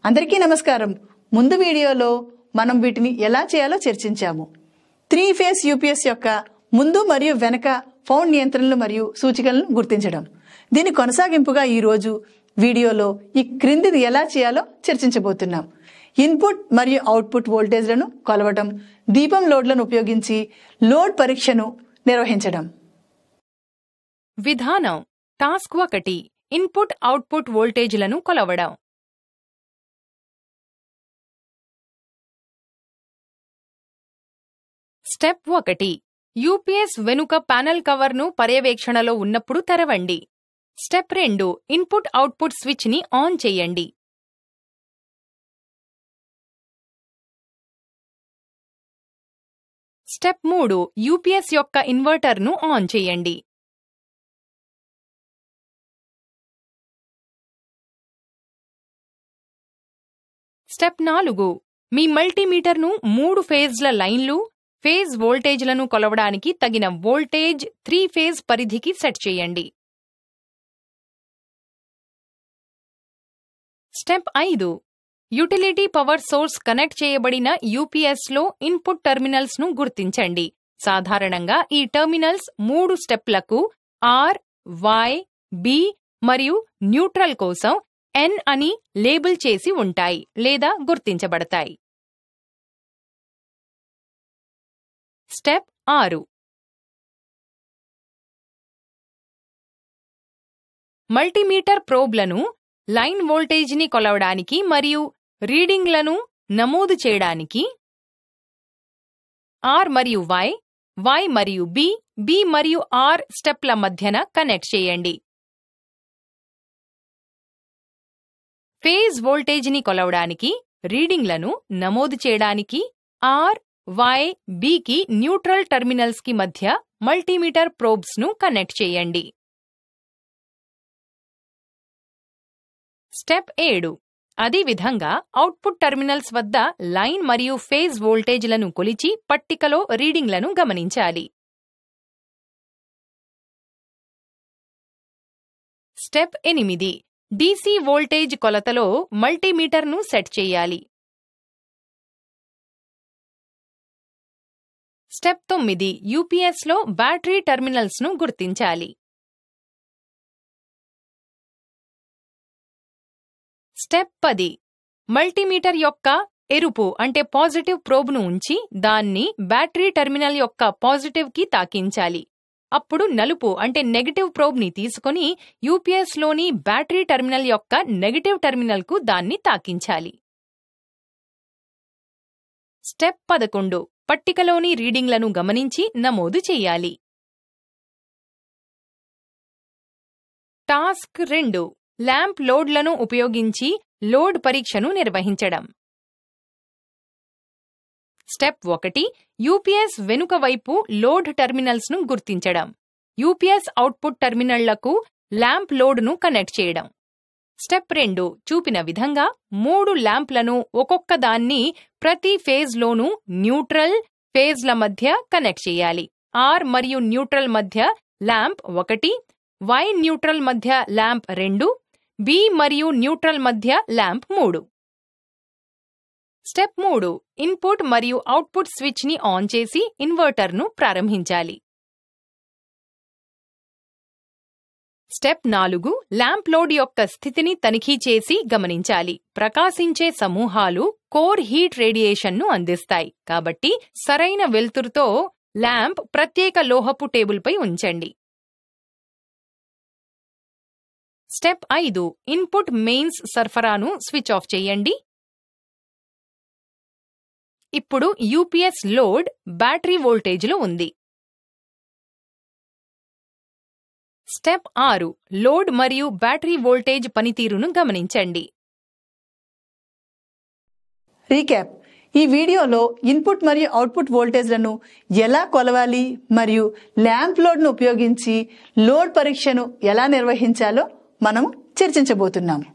అందరికీ నమస్కారం. ముందు వీడియోలో మనం వీటిని ఎలా చేయాలో చర్చించాము. 3 ఫేజ్ యూపీఎస్ యొక్క ముందు మరియు వెనక ఫౌండ్ నియంత్రణలు మరియు సూచికలను గుర్తించడం. దీని కొనసాగింపుగా ఈ రోజు వీడియోలో ఈ క్రిందిది ఎలా చేయాలో చర్చించబోతున్నాం. ఇన్పుట్ మరియు అవుట్పుట్ వోల్టేజ్లను కొలవడం, దీపం లోడ్లను ఉపయోగించి లోడ్ పరీక్షను నిర్వహించడం. విధానం టాస్క్ 1 ఇన్పుట్ అవుట్పుట్ వోల్టేజ్లను కొలవడం. స్టెప్ 1 యూపీఎస్ వెనుక ప్యానెల్ కవర్ను పర్యవేక్షణలో ఉన్నప్పుడు తెరవండి. స్టెప్ 2 ఇన్పుట్ అవుట్పుట్ స్విచ్ ని ఆన్ చేయండి. స్టెప్ 3 యూపీఎస్ యొక్క ఇన్వర్టర్ను ఆన్ చేయండి. స్టెప్ 4 మీ మల్టీమీటర్ను 3 ఫేజ్ల లైన్లు, ఫేజ్ వోల్టేజ్లను కొలవడానికి తగిన వోల్టేజ్ 3 ఫేజ్ పరిధికి సెట్ చేయండి. Step 5 utility power source connect చేయబడిన యూపీఎస్లో ఇన్పుట్ టెర్మినల్స్ను గుర్తించండి. సాధారణంగా ఈ టెర్మినల్స్ 3 స్టెప్లకు ఆర్, వై, బి మరియు న్యూట్రల్ కోసం ఎన్ అని లేబుల్ చేసి ఉంటాయి లేదా గుర్తించబడతాయి. స్టెప్ 6 మల్టీమీటర్ ప్రోబ్లను లైన్ వోల్టేజ్ని కొలవడానికి మరియు రీడింగ్లను నమోదు చేయడానికి ఆర్ మరియు వై, వై మరియు బి, బి మరియు ఆర్ స్టెప్ల మధ్యన కనెక్ట్ చేయండి. ఫేజ్ వోల్టేజ్ని కొలవడానికి, రీడింగ్లను నమోదు చేయడానికి ఆర్, వై, బికి న్యూట్రల్ టెర్మినల్స్కి మధ్య మల్టీమీటర్ ప్రోబ్స్ను కనెక్ట్ చేయండి. స్టెప్ 7 అదేవిధంగా అవుట్పుట్ టెర్మినల్స్ వద్ద లైన్ మరియు ఫేజ్ వోల్టేజ్లను కొలిచి పట్టికలో రీడింగ్లను గమనించాలి. స్టెప్ 8 డీసీ వోల్టేజ్ కొలతలో మల్టీమీటర్ను సెట్ చేయాలి. స్టెప్ 9 యూపీఎస్లో బ్యాటరీ టెర్మినల్స్ను గుర్తించాలి. స్టెప్ 10 మల్టీమీటర్ యొక్క ఎరుపు అంటే పాజిటివ్ ప్రోబ్ను ఉంచి దాన్ని బ్యాటరీ టెర్మినల్ యొక్క పాజిటివ్కి తాకించాలి. అప్పుడు నలుపు అంటే నెగటివ్ ప్రోబ్ని తీసుకుని యూపీఎస్లోని బ్యాటరీ టెర్మినల్ యొక్క నెగటివ్ టెర్మినల్కు దాన్ని తాకించాలి. స్టెప్ 11 పట్టికలోని రీడింగ్లను గమనించి నమోదు చేయాలి. టాస్క్ 2 ల్యాంప్ లోడ్లను ఉపయోగించి లోడ్ పరీక్షను నిర్వహించడం. స్టెప్ 1 యూపీఎస్ వెనుక వైపు లోడ్ టెర్మినల్స్ను గుర్తించడం. యూపీఎస్ అవుట్పుట్ టెర్మినళ్లకు ల్యాంప్ లోడ్ను కనెక్ట్ చేయడం. స్టెప్ 2 చూపిన విధంగా 3 ల్యాంప్లను ఒక్కొక్క దాన్ని ప్రతి ఫేజ్లోనూ న్యూట్రల్, ఫేజ్ల మధ్య కనెక్ట్ చేయాలి. ఆర్ మరియు న్యూట్రల్ మధ్య ల్యాంప్ 1, వై న్యూట్రల్ మధ్య ల్యాంప్ 2, బి మరియు న్యూట్రల్ మధ్య ల్యాంప్ 3. స్టెప్ 3 ఇన్పుట్ మరియు అవుట్పుట్ స్విచ్ని ఆన్ చేసి ఇన్వర్టర్ను ప్రారంభించాలి. స్టెప్ 4 ల్యాంప్ లోడ్ యొక్క స్థితిని తనిఖీ చేసి గమనించాలి. ప్రకాశించే సమూహాలు కోర్ హీట్ రేడియేషన్ను అందిస్తాయి కాబట్టి సరైన వెలుతురుతో ల్యాంప్ ప్రత్యేక లోహపు టేబుల్పై ఉంచండి. స్టెప్ 5 ఇన్పుట్ మెయిన్స్ సరఫరాను స్విచ్ ఆఫ్ చేయండి. ఇప్పుడు యూపీఎస్ లోడ్ బ్యాటరీ వోల్టేజ్లో ఉంది. స్టెప్ 6 లోడ్ మరియు బ్యాటరీ వోల్టేజ్ పనితీరును గమనించండి. రీక్యాప్: ఈ వీడియోలో ఇన్పుట్ మరియు అవుట్పుట్ వోల్టేజ్లను ఎలా కొలవాలి మరియు ల్యాంప్ లోడ్ను ఉపయోగించి లోడ్ పరీక్షను ఎలా నిర్వహించాలో మనం చర్చించబోతున్నాము.